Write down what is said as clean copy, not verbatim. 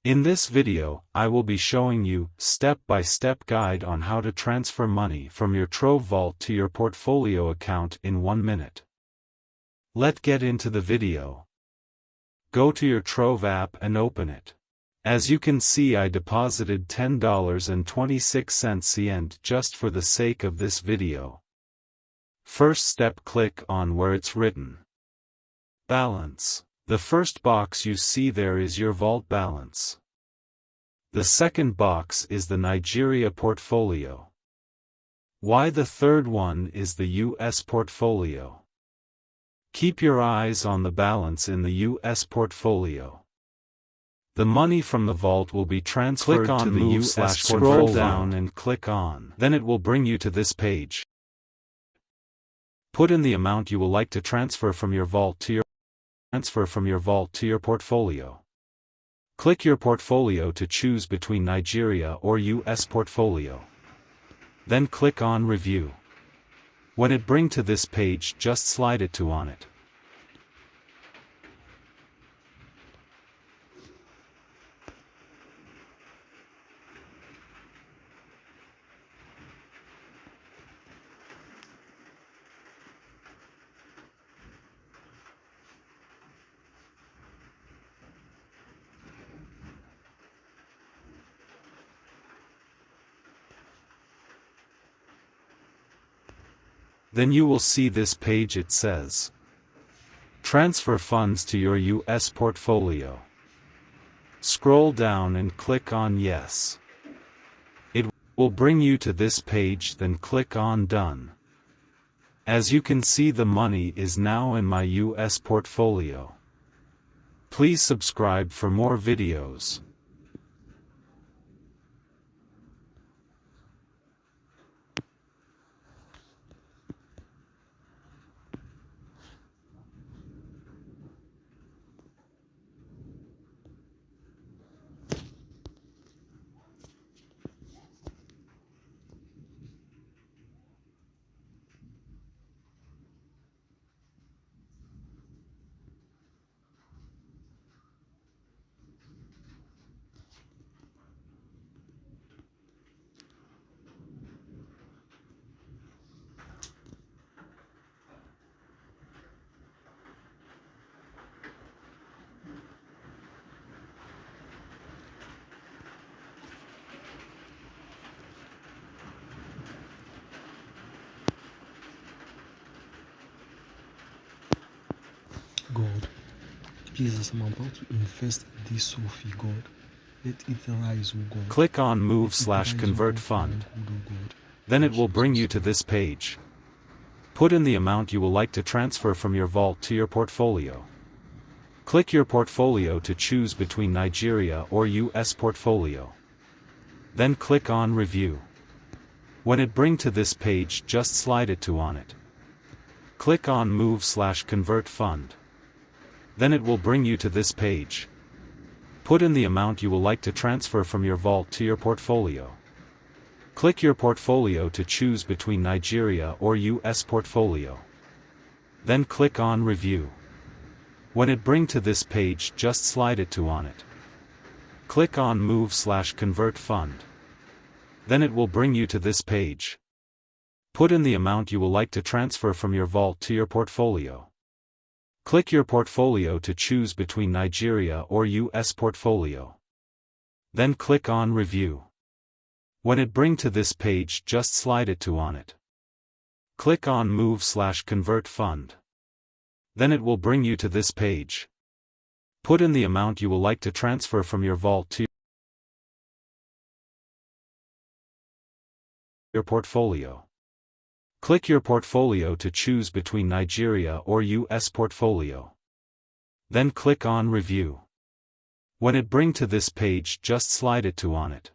In this video, I will be showing you step-by-step guide on how to transfer money from your Trove Vault to your portfolio account in 1 minute. Let's get into the video. Go to your Trove app and open it. As you can see, I deposited $10.26 just for the sake of this video. First step, click on where it's written Balance. The first box you see there is your vault balance. The second box is the Nigeria portfolio. Why the third one is the US portfolio. Keep your eyes on the balance in the US portfolio. The money from the vault will be transferred to the US portfolio. Scroll down and click on. Then it will bring you to this page. Put in the amount you will like to transfer from your vault to your portfolio. Click your portfolio to choose between Nigeria or US portfolio. Then click on Review. When it brings to this page, just slide it to on it. Then you will see this page. It says Transfer funds to your US portfolio. Scroll down and click on Yes. It will bring you to this page, then click on Done. As you can see, the money is now in my US portfolio. Please subscribe for more videos. God, Jesus, I'm about to invest this Sophie, God. Let it rise, O God. Click on Move/Convert Fund. Then it will bring you to this page. Put in the amount you will like to transfer from your vault to your portfolio. Click your portfolio to choose between Nigeria or US portfolio. Then click on Review. When it brings to this page, just slide it to on it. Click on Move/Convert Fund. Then it will bring you to this page. Put in the amount you will like to transfer from your vault to your portfolio. Click your portfolio to choose between Nigeria or US portfolio. Then click on Review. When it brings to this page, just slide it to on it. Click on Move/Convert Fund. Then it will bring you to this page. Put in the amount you will like to transfer from your vault to your portfolio. Click your portfolio to choose between Nigeria or US portfolio. Then click on Review. When it brings to this page, just slide it to on it. Click on Move/Convert Fund. Then it will bring you to this page. Put in the amount you will like to transfer from your vault to your portfolio. Click your portfolio to choose between Nigeria or US portfolio. Then click on Review. When it brings to this page, just slide it to on it.